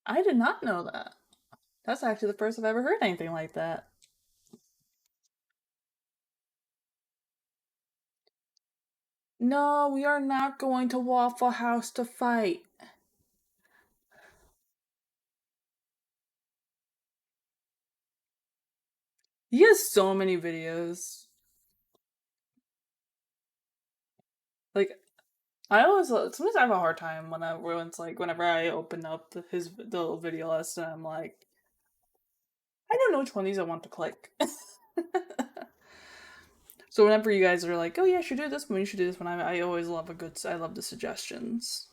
I did not know that. That's actually the first I've ever heard anything like that. No, we are not going to Waffle House to fight. He has so many videos. Like, I always sometimes I have a hard time when everyone's like whenever I open up the little video list and I'm like, I don't know which one of these I want to click. So whenever you guys are like, oh yeah, you should do this one, you should do this one, I always love I love the suggestions.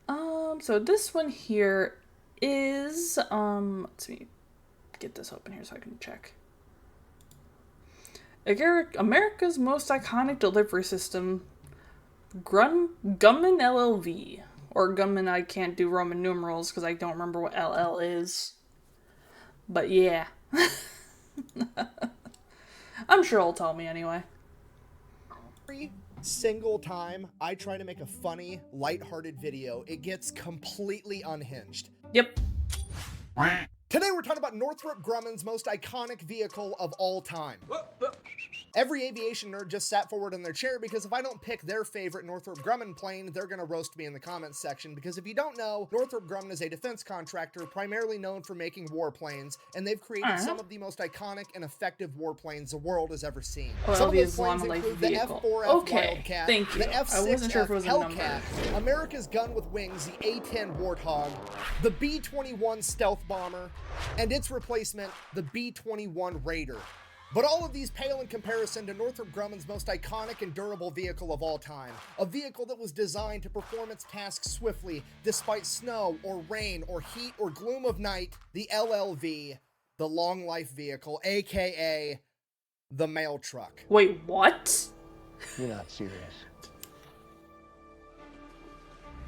So this one here is let's see, get this open here so I can check. America's most iconic delivery system, Grumman LLV. Or Grumman, I can't do Roman numerals because I don't remember what LL is. But yeah. I'm sure he'll tell me anyway. Every single time I try to make a funny, lighthearted video, it gets completely unhinged. Yep. Today we're talking about Northrop Grumman's most iconic vehicle of all time. Every aviation nerd just sat forward in their chair because if I don't pick their favorite Northrop Grumman plane, they're gonna roast me in the comments section, because if you don't know, Northrop Grumman is a defense contractor primarily known for making warplanes, and they've created some of the most iconic and effective warplanes the world has ever seen. Some of those planes include the F4F Wildcat, thank you. the F6F Hellcat, America's gun with wings, the A-10 Warthog, the B-21 stealth bomber, and its replacement, the B-21 Raider. But all of these pale in comparison to Northrop Grumman's most iconic and durable vehicle of all time. A vehicle that was designed to perform its tasks swiftly, despite snow or rain or heat or gloom of night. The LLV, the Long Life Vehicle, aka the mail truck. Wait, what? You're not serious.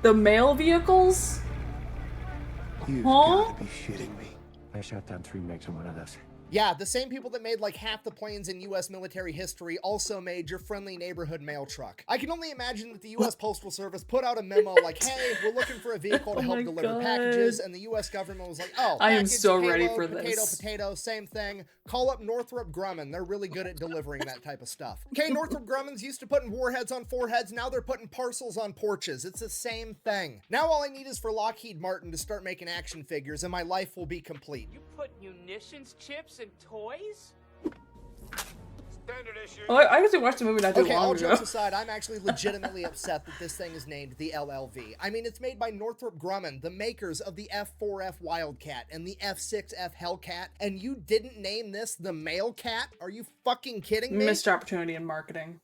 The mail vehicles? You've Huh? gotta be shitting me. I shot down 3 MiGs on one of those. Yeah, the same people that made like half the planes in US military history also made your friendly neighborhood mail truck. I can only imagine that the US Postal Service put out a memo like, hey, we're looking for a vehicle to help deliver packages, and the US government was like, oh, I am package, so payload, ready for potato, this. potato, same thing. Call up Northrop Grumman. They're really good at delivering that type of stuff. Okay, Northrop Grumman's used to putting warheads on foreheads, now they're putting parcels on porches. It's the same thing. Now all I need is for Lockheed Martin to start making action figures and my life will be complete. You put munitions, chips, and toys? Standard issue. Oh, I actually watched the movie not too Okay, long all ago. jokes aside, I'm actually legitimately upset that this thing is named the LLV. I mean, it's made by Northrop Grumman, the makers of the F4F Wildcat and the F6F Hellcat, and you didn't name this the Mail Cat? Are you fucking kidding me? Missed opportunity in marketing.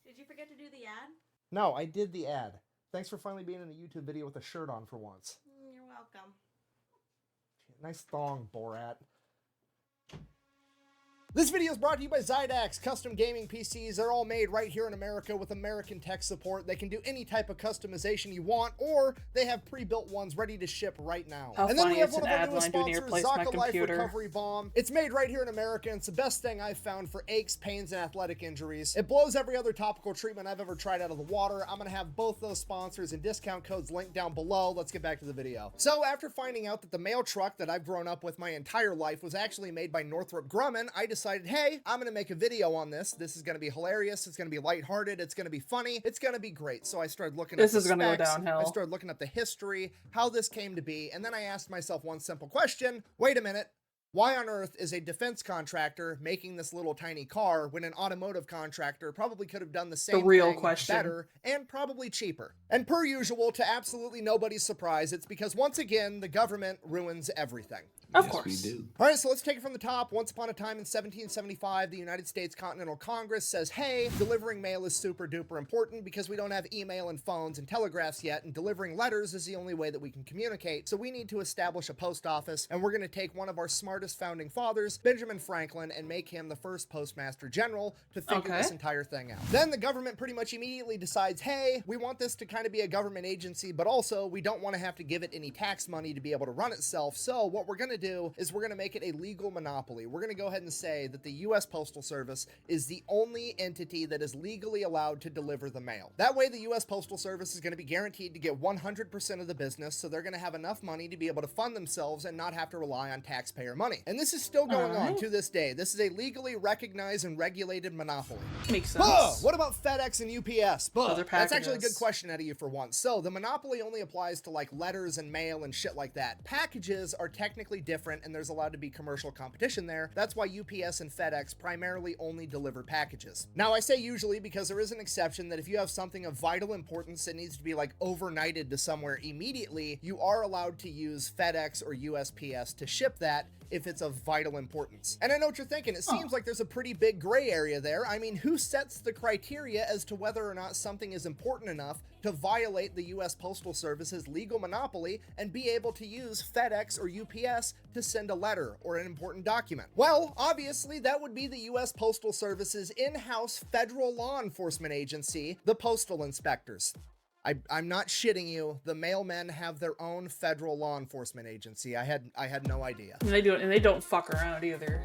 Did you forget to do the ad? No, I did the ad. Thanks for finally being in a YouTube video with a shirt on for once. You're welcome. Nice thong, Borat. This video is brought to you by Zydax Custom Gaming PCs. They're all made right here in America with American tech support. They can do any type of customization you want, or they have pre-built ones ready to ship right now. How And then funny we have it's one an of our ad newest when I do need to sponsors, replace my Zaka Life computer. Recovery Balm. It's made right here in America, and it's the best thing I've found for aches, pains, and athletic injuries. It blows every other topical treatment I've ever tried out of the water. I'm gonna have both those sponsors and discount codes linked down below. Let's get back to the video. So after finding out that the mail truck that I've grown up with my entire life was actually made by Northrop Grumman, I decided, hey, I'm gonna make a video on this. This is gonna be hilarious. It's gonna be lighthearted. It's gonna be funny. It's gonna be great. So I started looking This at is the gonna go specs. downhill. I started looking up the history, how this came to be, and then I asked myself one simple question. Wait a minute. Why on earth is a defense contractor making this little tiny car when an automotive contractor probably could have done the same real thing question. better and probably cheaper? And per usual, to absolutely nobody's surprise, it's because once again, the government ruins everything. Of course. We do. All right, so let's take it from the top. Once upon a time in 1775, the United States Continental Congress says, hey, delivering mail is super duper important because we don't have email and phones and telegraphs yet, and delivering letters is the only way that we can communicate. So we need to establish a post office, and we're going to take one of our smartest smartest founding fathers, Benjamin Franklin, and make him the first postmaster general to figure this entire thing out. Then the government pretty much immediately decides, hey, we want this to kind of be a government agency, but also we don't want to have to give it any tax money to be able to run itself. So what we're going to do is we're going to make it a legal monopoly. We're going to go ahead and say that the U.S. Postal Service is the only entity that is legally allowed to deliver the mail. That way, the U.S. Postal Service is going to be guaranteed to get 100% of the business, so they're going to have enough money to be able to fund themselves and not have to rely on taxpayer money. And this is still going on to this day. This is a legally recognized and regulated monopoly. Makes sense. What about FedEx and UPS? Other That's actually a packages. good question out of you for once. So the monopoly only applies to like letters and mail and shit like that. Packages are technically different, and there's allowed to be commercial competition there. That's why UPS and FedEx primarily only deliver packages. Now, I say usually because there is an exception that if you have something of vital importance that needs to be like overnighted to somewhere immediately, you are allowed to use FedEx or USPS to ship that if it's of vital importance. And I know what you're thinking. It seems like there's a pretty big gray area there. I mean, who sets the criteria as to whether or not something is important enough to violate the U.S. Postal Service's legal monopoly and be able to use FedEx or UPS to send a letter or an important document? Well, obviously, that would be the U.S. Postal Service's in-house federal law enforcement agency, the Postal Inspectors. I'm not shitting you. The mailmen have their own federal law enforcement agency. I had no idea. And they don't fuck around either.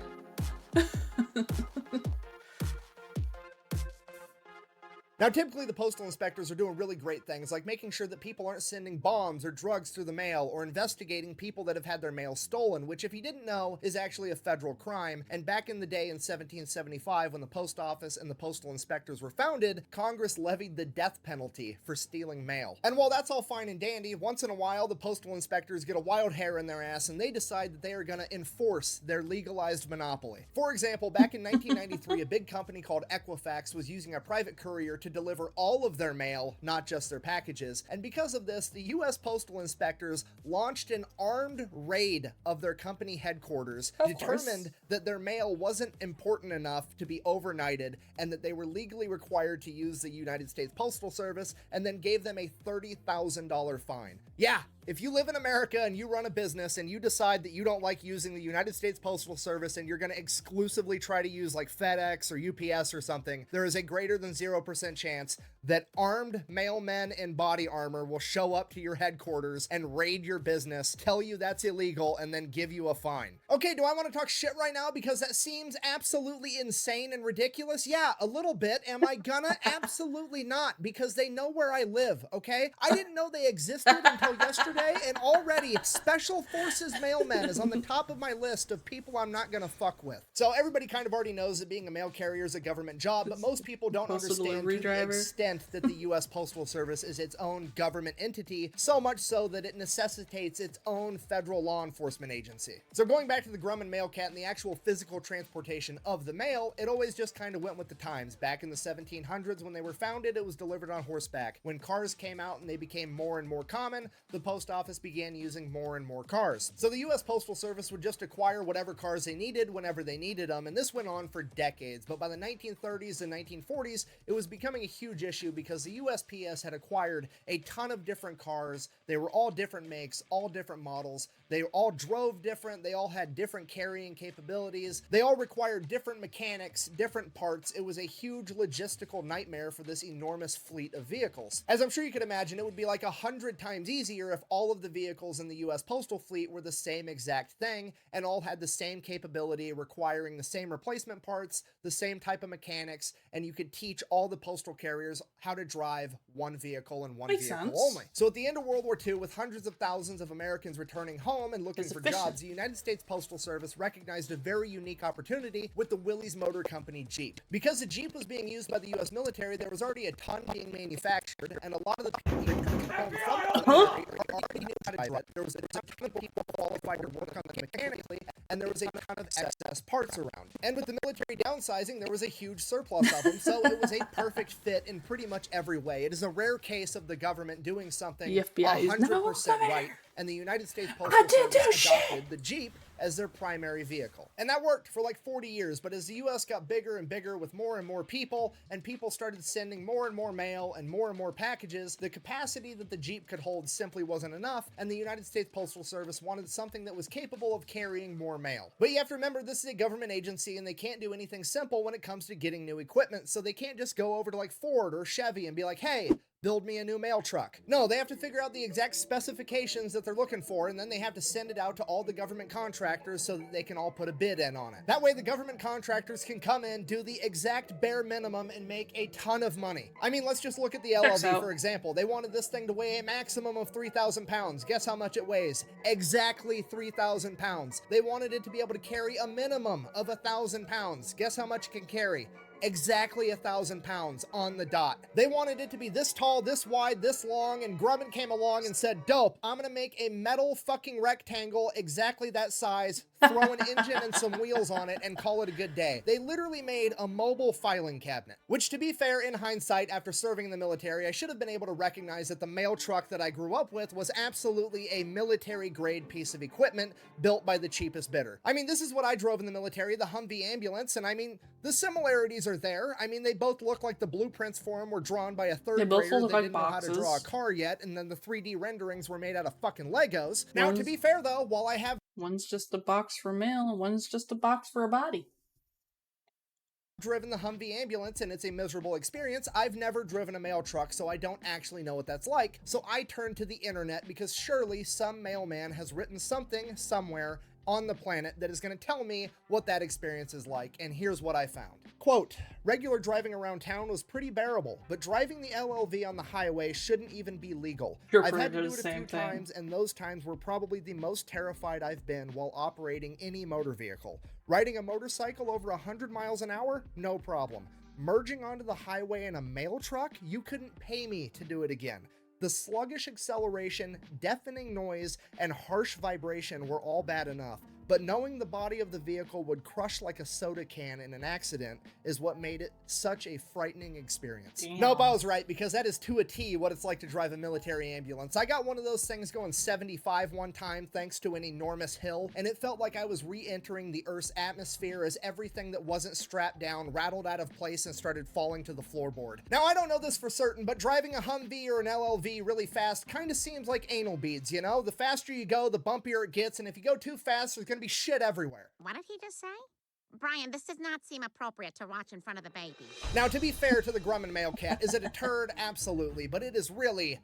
Now, typically the postal inspectors are doing really great things like making sure that people aren't sending bombs or drugs through the mail, or investigating people that have had their mail stolen, which, if you didn't know, is actually a federal crime. And back in the day in 1775, when the post office and the postal inspectors were founded, Congress levied the death penalty for stealing mail. And while that's all fine and dandy, once in a while the postal inspectors get a wild hair in their ass and they decide that they are going to enforce their legalized monopoly. For example, back in 1993, a big company called Equifax was using a private courier to deliver all of their mail, not just their packages. And because of this, the U.S. Postal Inspectors launched an armed raid of their company headquarters, determined that their mail wasn't important enough to be overnighted, and that they were legally required to use the United States Postal Service, and then gave them a $30,000 fine. Yeah, if you live in America and you run a business and you decide that you don't like using the United States Postal Service and you're going to exclusively try to use like FedEx or UPS or something, there is a greater than 0% chance that armed mailmen in body armor will show up to your headquarters and raid your business, tell you that's illegal, and then give you a fine. Okay, do I want to talk shit right now because that seems absolutely insane and ridiculous? Yeah, a little bit. Am I gonna? Absolutely not, because they know where I live, okay? I didn't know they existed until yesterday, and already Special Forces mailmen is on the top of my list of people I'm not gonna fuck with. So everybody kind of already knows that being a mail carrier is a government job, but most people don't understand to the extent that the U.S. Postal Service is its own government entity, so much so that it necessitates its own federal law enforcement agency. So going back to the Grumman mail cat and the actual physical transportation of the mail, it always just kind of went with the times. Back in the 1700s when they were founded, it was delivered on horseback. When cars came out and they became more and more common, the post office began using more and more cars. So the U.S. Postal Service would just acquire whatever cars they needed whenever they needed them, and this went on for decades. But by the 1930s and 1940s, it was becoming a huge issue because the USPS had acquired a ton of different cars. They were all different makes, all different models. They all drove different. They all had different carrying capabilities. They all required different mechanics, different parts. It was a huge logistical nightmare for this enormous fleet of vehicles. As I'm sure you can imagine, it would be like 100 times easier if all of the vehicles in the US postal fleet were the same exact thing and all had the same capability, requiring the same replacement parts, the same type of mechanics, and you could teach all the postal carriers how to drive one vehicle and one vehicle only. So at the end of World War II, with hundreds of thousands of Americans returning home and looking for jobs, the United States Postal Service recognized a very unique opportunity with the Willys Motor Company Jeep. Because the Jeep was being used by the U.S. military, there was already a ton being manufactured, and a lot of the people returning home from the military already knew how to drive it. There was a ton of people qualified to work on it mechanically, and there was a ton of excess parts around. And with the military downsizing, there was a huge surplus of them, so it was a perfect fit in pretty much every way. It is a rare case of the government doing something 100% right, and the United States Postal Service adopted the Jeep as their primary vehicle. And that worked for like 40 years, but as the US got bigger and bigger with more and more people, and people started sending more and more mail and more packages, the capacity that the Jeep could hold simply wasn't enough, and the United States Postal Service wanted something that was capable of carrying more mail. But you have to remember, this is a government agency, and they can't do anything simple when it comes to getting new equipment, so they can't just go over to like Ford or Chevy and be like, hey, build me a new mail truck. No, they have to figure out the exact specifications that they're looking for, and then they have to send it out to all the government contractors so that they can all put a bid in on it. That way the government contractors can come in, do the exact bare minimum, and make a ton of money. I mean, let's just look at the LLV, for example. They wanted this thing to weigh a maximum of 3,000 pounds. Guess how much it weighs? Exactly 3,000 pounds. They wanted it to be able to carry a minimum of 1,000 pounds. Guess how much it can carry? Exactly 1,000 pounds on the dot. They wanted it to be this tall, this wide, this long, and Grumman came along and said, dope, I'm gonna make a metal fucking rectangle exactly that size, throw an engine and some wheels on it, and call it a good day. They literally made a mobile filing cabinet, which, to be fair, in hindsight, after serving in the military, I should have been able to recognize that the mail truck that I grew up with was absolutely a military-grade piece of equipment built by the cheapest bidder. I mean, this is what I drove in the military, the Humvee ambulance, and I mean, the similarities are there. I mean, they both look like the blueprints for them were drawn by a third grader that didn't know how to draw a car yet, and then the 3D renderings were made out of fucking Legos. Now, to be fair though, while I have one's just a box for mail, and one's just a box for a body. Driven the Humvee ambulance and it's a miserable experience, I've never driven a mail truck, so I don't actually know what that's like. So I turned to the internet because surely some mailman has written something somewhere on the planet that is going to tell me what that experience is like, and here's what I found. Quote, regular driving around town was pretty bearable, but driving the LLV on the highway shouldn't even be legal. I've had to do it a few times, and those times were probably the most terrified I've been while operating any motor vehicle. Riding a motorcycle over 100 miles an hour? No problem. Merging onto the highway in a mail truck? You couldn't pay me to do it again. The sluggish acceleration, deafening noise, and harsh vibration were all bad enough, but knowing the body of the vehicle would crush like a soda can in an accident is what made it such a frightening experience. Damn. Nope, I was right, because that is to a T what it's like to drive a military ambulance. I got one of those things going 75 one time thanks to an enormous hill, and it felt like I was re-entering the Earth's atmosphere as everything that wasn't strapped down rattled out of place and started falling to the floorboard. Now, I don't know this for certain, but driving a Humvee or an LLV really fast kind of seems like anal beads, you know? The faster you go, the bumpier it gets, and if you go too fast, there's gonna be shit everywhere. What did he just say? Brian, this does not seem appropriate to watch in front of the baby. Now, to be fair to the Grumman male cat, is it a turd? Absolutely, but it is really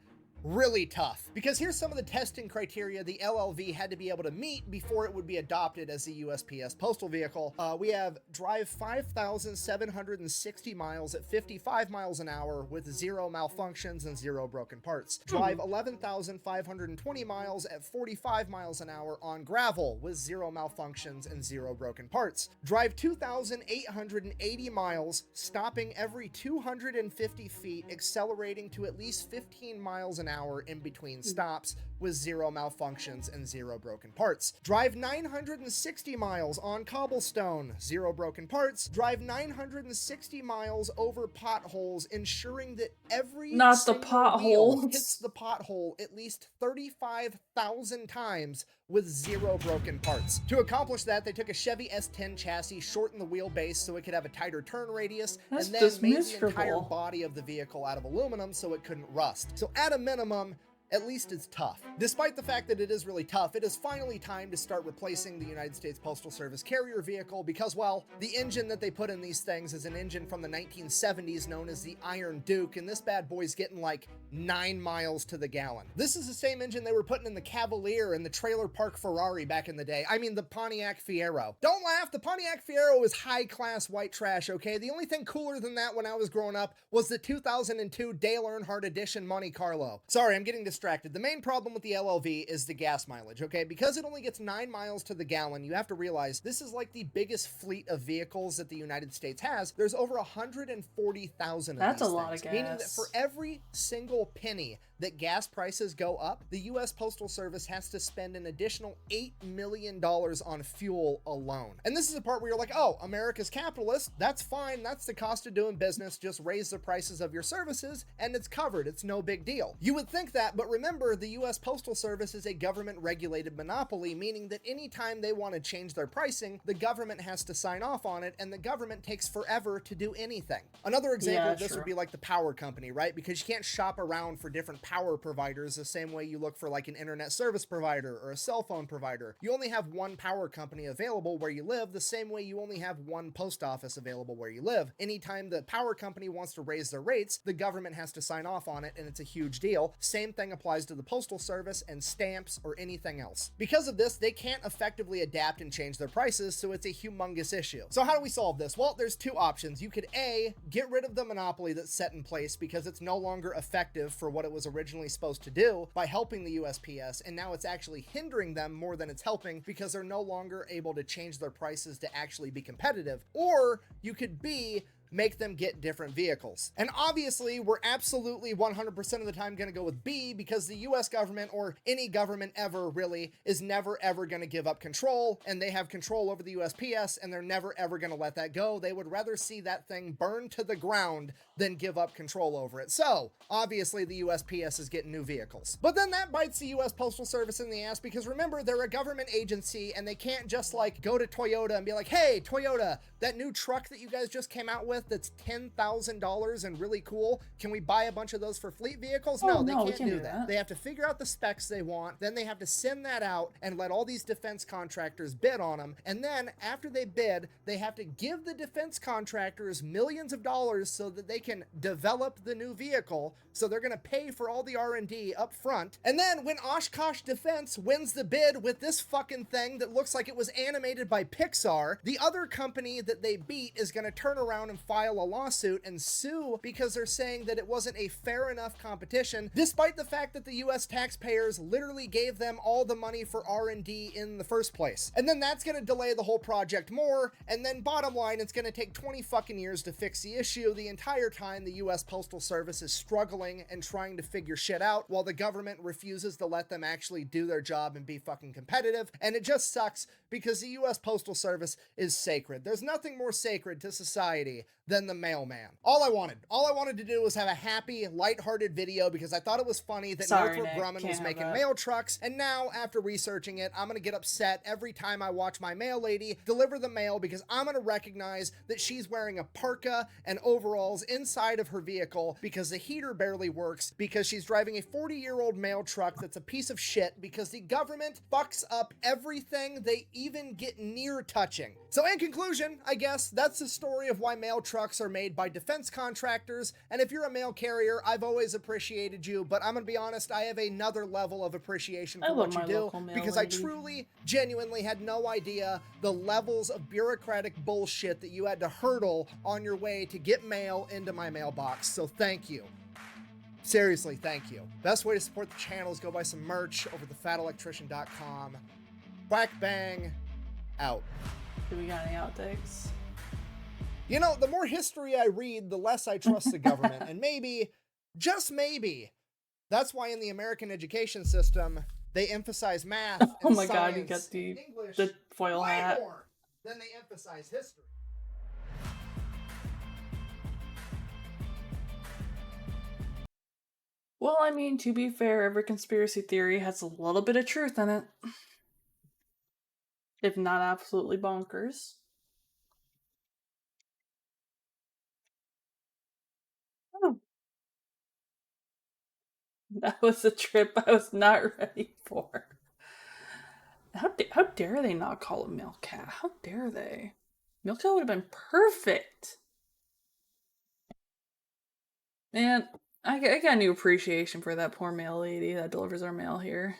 tough. Because here's some of the testing criteria the LLV had to be able to meet before it would be adopted as the USPS postal vehicle. We have drive 5,760 miles at 55 miles an hour with 0 malfunctions and 0 broken parts. Drive 11,520 miles at 45 miles an hour on gravel with 0 malfunctions and 0 broken parts. Drive 2,880 miles, stopping every 250 feet, accelerating to at least 15 miles an hour in between stops with 0 malfunctions and 0 broken parts. Drive 960 miles on cobblestone, 0 broken parts. Drive 960 miles over potholes, ensuring that every Not the single potholes. wheel hits the pothole at least 35,000 times with 0 broken parts. To accomplish that, they took a Chevy S10 chassis, shortened the wheelbase so it could have a tighter turn radius, That's and then just made the miserable. entire body of the vehicle out of aluminum so it couldn't rust. So at a minimum, at least it's tough. Despite the fact that it is really tough, it is finally time to start replacing the United States Postal Service carrier vehicle because, well, the engine that they put in these things is an engine from the 1970s known as the Iron Duke, and this bad boy's getting like 9 miles to the gallon. This is the same engine they were putting in the Cavalier and the Trailer Park Ferrari back in the day. I mean, the Pontiac Fiero. Don't laugh, the Pontiac Fiero is high-class white trash, okay? The only thing cooler than that when I was growing up was the 2002 Dale Earnhardt Edition Monte Carlo. Sorry, I'm getting distracted. The main problem with the LLV is the gas mileage, okay? Because it only gets 9 miles to the gallon, you have to realize this is like the biggest fleet of vehicles that the United States has. There's over 140,000 of That's these a lot things, of meaning that gas. for every single penny that gas prices go up, the US Postal Service has to spend an additional $8 million on fuel alone. And this is the part where you're like, oh, America's capitalist, that's fine, that's the cost of doing business, just raise the prices of your services and it's covered, it's no big deal. You would think that, but remember, the US Postal Service is a government regulated monopoly, meaning that anytime they want to change their pricing, the government has to sign off on it, and the government takes forever to do anything. Another example of this would be like the power company, right? Because you can't shop around for different power providers the same way you look for like an internet service provider or a cell phone provider. You only have one power company available where you live, the same way you only have one post office available where you live. Anytime the power company wants to raise their rates, the government has to sign off on it, and it's a huge deal. Same thing applies to the postal service and stamps or anything else. Because of this, they can't effectively adapt and change their prices, so it's a humongous issue. So how do we solve this? Well, there's two options. You could A, get rid of the monopoly that's set in place because it's no longer effective for what it was originally supposed to do by helping the USPS, and now it's actually hindering them more than it's helping because they're no longer able to change their prices to actually be competitive. Or you could B, make them get different vehicles. And obviously, we're absolutely 100% of the time going to go with B because the US government, or any government ever really, is never ever going to give up control, and they have control over the USPS, and they're never ever going to let that go. They would rather see that thing burn to the ground than give up control over it. So, obviously, the USPS is getting new vehicles. But then that bites the US Postal Service in the ass because remember, they're a government agency, and they can't just like go to Toyota and be like, hey, Toyota, that new truck that you guys just came out with that's $10,000 and really cool, can we buy a bunch of those for fleet vehicles? No, they can't do that. They have to figure out the specs they want, then they have to send that out and let all these defense contractors bid on them, and then after they bid, they have to give the defense contractors millions of dollars so that they can develop the new vehicle, so they're going to pay for all the R&D up front, and then when Oshkosh Defense wins the bid with this fucking thing that looks like it was animated by Pixar, the other company that they beat is going to turn around and file a lawsuit and sue because they're saying that it wasn't a fair enough competition, despite the fact that the US taxpayers literally gave them all the money for R&D in the first place. And then that's going to delay the whole project more, and then bottom line, it's going to take 20 fucking years to fix the issue. The entire time the US Postal Service is struggling and trying to figure shit out while the government refuses to let them actually do their job and be fucking competitive. And it just sucks because the US Postal Service is sacred. There's nothing more sacred to society than the mailman. All I wanted to do was have a happy, lighthearted video because I thought it was funny that Northrop Grumman was making mail trucks, and now, after researching it, I'm gonna get upset every time I watch my mail lady deliver the mail because I'm gonna recognize that she's wearing a parka and overalls inside of her vehicle because the heater barely works, because she's driving a 40-year-old mail truck that's a piece of shit, because the government fucks up everything they even get near touching. So in conclusion, I guess that's the story of why mail trucks are made by defense contractors, and if you're a mail carrier, I've always appreciated you, but I'm gonna be honest, I have another level of appreciation for what you do, because I truly, genuinely had no idea the levels of bureaucratic bullshit that you had to hurdle on your way to get mail into my mailbox, so thank you. Seriously, thank you. Best way to support the channel is go buy some merch over at thefatelectrician.com. Quack bang, out. Do we got any outtakes? You know, the more history I read, the less I trust the government. And maybe, just maybe, that's why in the American education system, they emphasize math and oh my science, god, you got English, the foil way hat. more than they emphasize history. Well, I mean, to be fair, every conspiracy theory has a little bit of truth in it. If not absolutely bonkers. Oh. That was a trip I was not ready for. How dare they not call it Milkcat? How dare they? Milkcat would have been perfect. Man, I got new appreciation for that poor mail lady that delivers our mail here.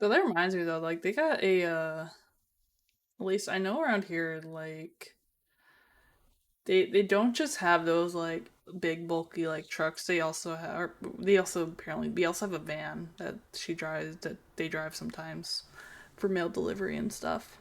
So that reminds me though, like they got a at least I know around here, like they don't just have those like big bulky like trucks. They also have a van that they drive sometimes for mail delivery and stuff.